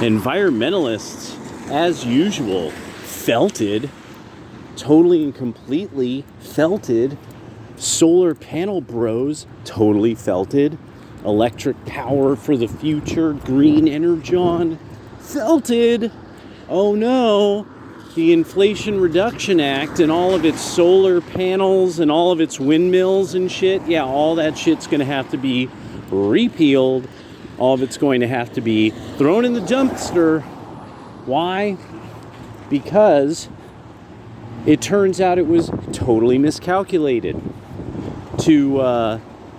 Environmentalists, as usual, felted, totally and completely felted. Solar panel bros, totally felted. Electric power for the future, green energon, felted. Oh no, the Inflation Reduction Act and all of its solar panels and all of its windmills and shit, yeah, all that shit's gonna have to be repealed. All of it's going to have to be thrown in the dumpster. Why? Because it turns out it was totally miscalculated.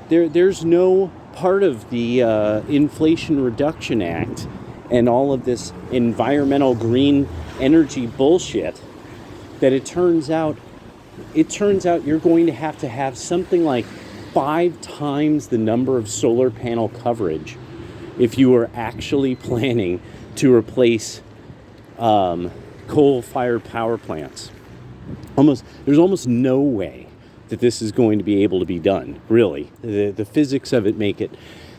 There's no part of the Inflation Reduction Act and all of this environmental green energy bullshit that it turns out you're going to have something like 5 times the number of solar panel coverage if you are actually planning to replace coal-fired power plants. There's almost no way that this is going to be able to be done, really. The physics of it make it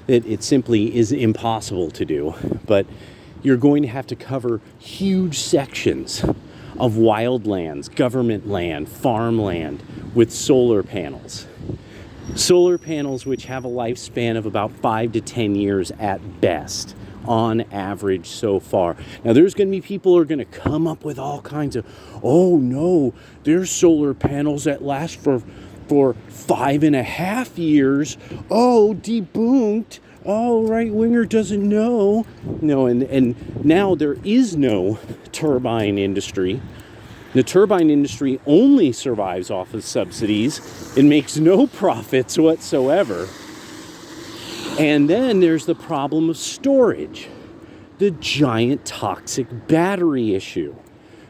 that it simply is impossible to do. But you're going to have to cover huge sections of wildlands, government land, farmland with solar panels. Solar panels which have a lifespan of about 5 to 10 years at best, on average so far. Now there's going to be people who are going to come up with all kinds of, oh no, there's solar panels that last for 5.5 years. Oh, debunked. Oh, right-winger doesn't know. No, and now there is no turbine industry. The turbine industry only survives off of subsidies and makes no profits whatsoever. And then there's the problem of storage, the giant toxic battery issue.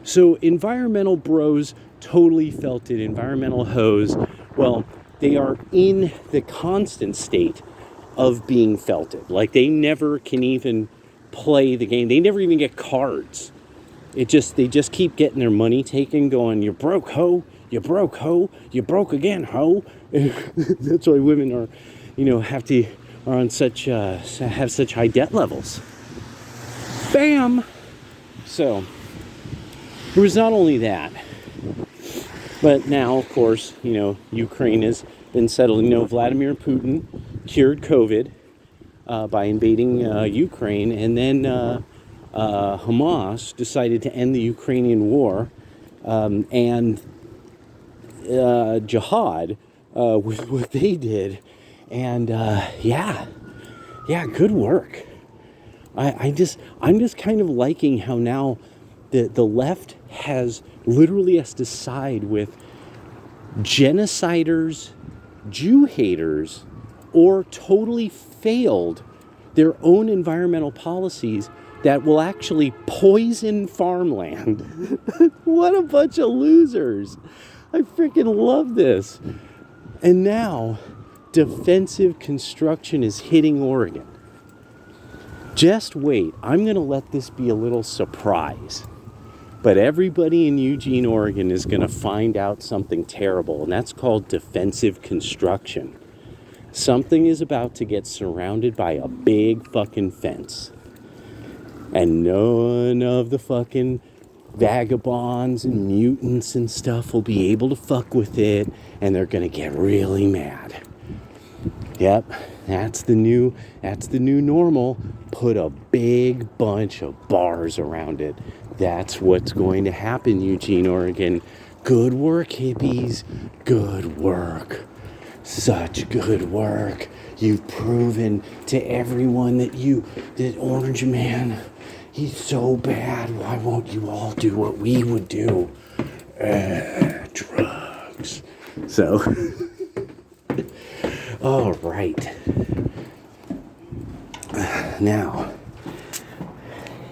So environmental bros totally felted, environmental hoes, well, they are in the constant state of being felted. Like they never can even play the game. They never even get cards. They just keep getting their money taken, going, "You broke, ho! You broke, ho! You broke again, ho!" That's why women are, have such high debt levels. Bam! So it was not only that, but now, of course, Ukraine has been settled. Vladimir Putin cured COVID by invading Ukraine, and then Hamas decided to end the Ukrainian war, and jihad with what they did, and good work. I'm just kind of liking how now the left has to side with genociders, Jew haters, or totally failed their own environmental policies that will actually poison farmland. What a bunch of losers. I freaking love this. And now, defensive construction is hitting Oregon. Just wait. I'm going to let this be a little surprise. But everybody in Eugene, Oregon is going to find out something terrible, and that's called defensive construction. Something is about to get surrounded by a big fucking fence. And none of the fucking vagabonds and mutants and stuff will be able to fuck with it, and they're gonna get really mad. Yep, that's the new normal. Put a big bunch of bars around it. That's what's going to happen, Eugene, Oregon. Good work, hippies. Good work. Such good work. You've proven to everyone that Orange Man, he's so bad. Why won't you all do what we would do? Drugs. So, all right. Now,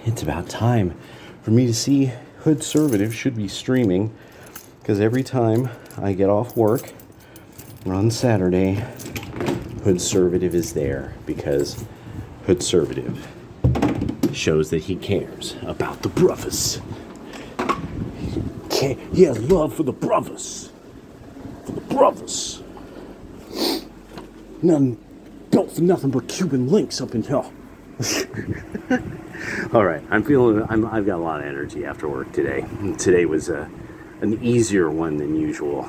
it's about time for me to see Hood Servative. Should be streaming, because every time I get off work on Saturday, Hood Servative is there, because Hood Servative shows that he cares about the brothers. He has love for the brothers. For the brothers. None built for nothing but Cuban links up in here. All right, I've got a lot of energy after work today. Today was an easier one than usual.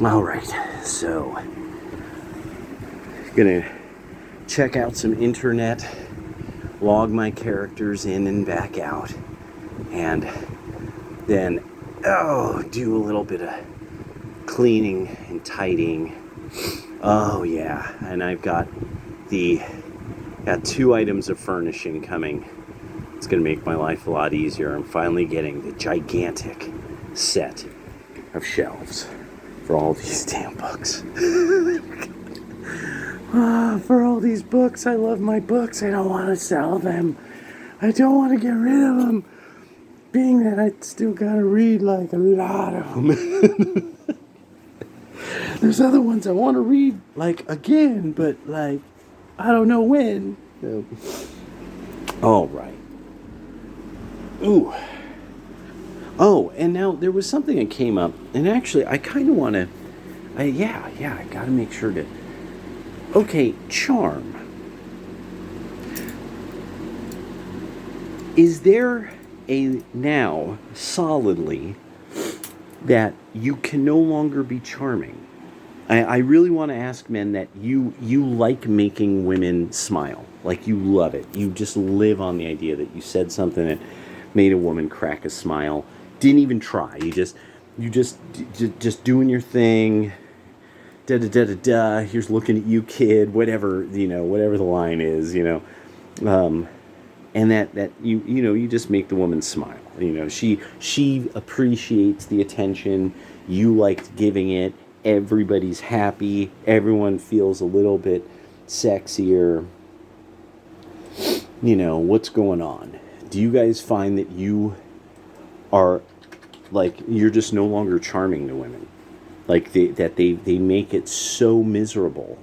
All right, so gonna check out some internet, log my characters in and back out, and then do a little bit of cleaning and tidying. Oh yeah, and I've got 2 items of furnishing coming. It's going to make my life a lot easier. I'm finally getting the gigantic set of shelves for all these damn books. For all these books, I love my books. I don't want to sell them. I don't want to get rid of them. Being that I still got to read like a lot of them. There's other ones I want to read like again, but like I don't know when. So. All right. Ooh. Oh, and now there was something that came up, and actually I kind of want to. I got to make sure to. Okay, charm. Is there a now solidly that you can no longer be charming? I really want to ask men that you like making women smile. Like you love it. You just live on the idea that you said something that made a woman crack a smile. Didn't even try. You just doing your thing. Da da da da da. Here's looking at you, kid. Whatever whatever the line is, and that you just make the woman smile. She appreciates the attention. You liked giving it. Everybody's happy. Everyone feels a little bit sexier. What's going on? Do you guys find that you are like you're just no longer charming to women? Like they make it so miserable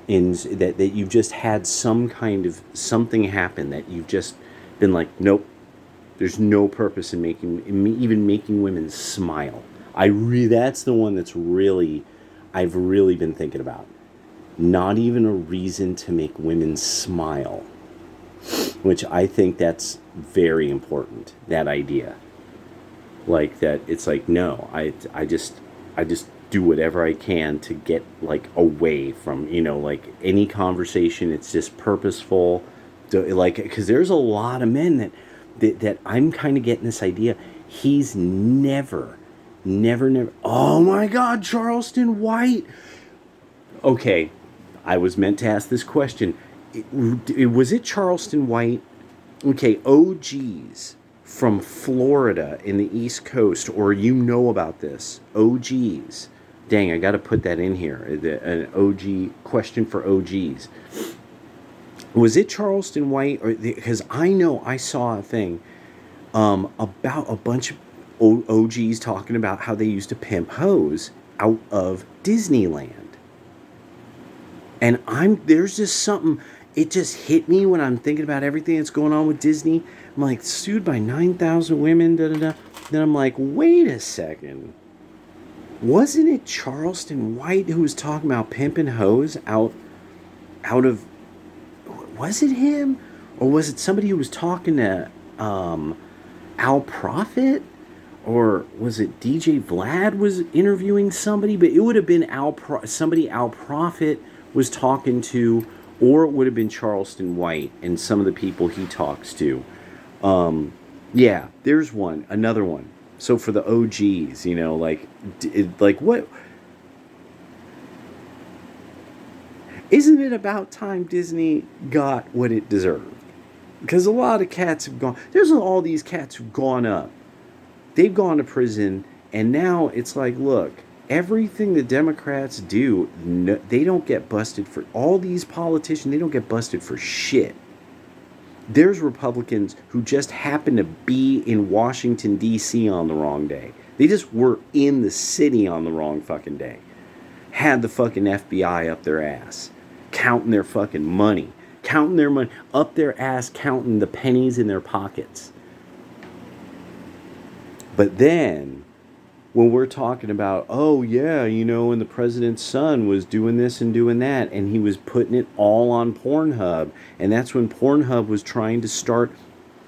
in that you've just had some kind of something happen that you've just been like, nope, there's no purpose in even making women smile. That's the one that's I've really been thinking about. Not even a reason to make women smile, which I think that's very important, that idea. Like that, it's like, no, I just do whatever I can to get like away from, like any conversation. It's just purposeful. Because there's a lot of men that I'm kind of getting this idea. He's never. Oh my God, Charleston White. Okay, I was meant to ask this question. Was it Charleston White? Okay, OGs from Florida in the East Coast, or about this. OGs. Dang, I got to put that in here. An OG question for OGs. Was it Charleston White? Because I know I saw a thing about a bunch of OGs talking about how they used to pimp hoes out of Disneyland. And there's just something, it just hit me when I'm thinking about everything that's going on with Disney. I'm like, sued by 9,000 women, da-da-da. Then I'm like, wait a second. Wasn't it Charleston White who was talking about pimping hoes out of, was it him? Or was it somebody who was talking to Al Prophet? Or was it DJ Vlad was interviewing somebody? But it would have been somebody Al Prophet was talking to, or it would have been Charleston White and some of the people he talks to. Yeah, there's another one. So for the OGs, like what? Isn't it about time Disney got what it deserved? Because a lot of cats have gone. There's all these cats who've gone up. They've gone to prison, and now it's like, look, everything the Democrats do, they don't get busted for. All these politicians, they don't get busted for shit. There's Republicans who just happen to be in Washington, D.C. on the wrong day. They just were in the city on the wrong fucking day. Had the fucking FBI up their ass, counting their fucking money. Counting their money up their ass, counting the pennies in their pockets. But then when we're talking about, oh yeah, and the president's son was doing this and doing that, and he was putting it all on Pornhub, and that's when Pornhub was trying to start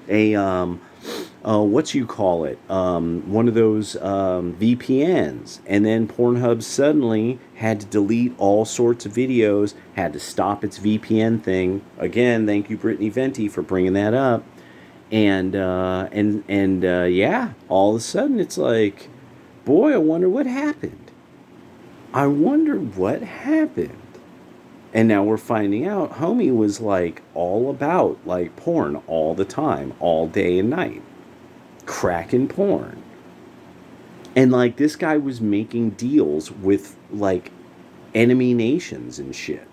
a what you call it, one of those VPNs, and then Pornhub suddenly had to delete all sorts of videos, had to stop its VPN thing. Again, thank you, Brittany Venti, for bringing that up. And yeah, all of a sudden it's like, boy, I wonder what happened. I wonder what happened. And now we're finding out homie was like all about like porn all the time, all day and night, cracking porn. And like this guy was making deals with like enemy nations and shit.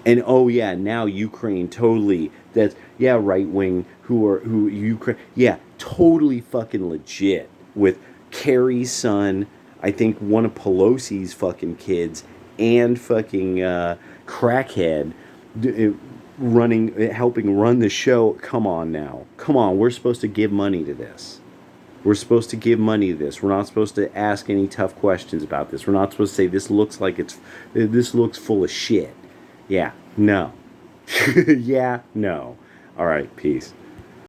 And oh yeah, now Ukraine totally, that's, yeah, right wing, who Ukraine, yeah, totally fucking legit with Kerry's son, I think one of Pelosi's fucking kids, and fucking crackhead helping run the show. Come on now, come on, we're supposed to give money to this. We're supposed to give money to this. We're not supposed to ask any tough questions about this. We're not supposed to say this looks full of shit. Yeah, no. Yeah, no. All right, peace.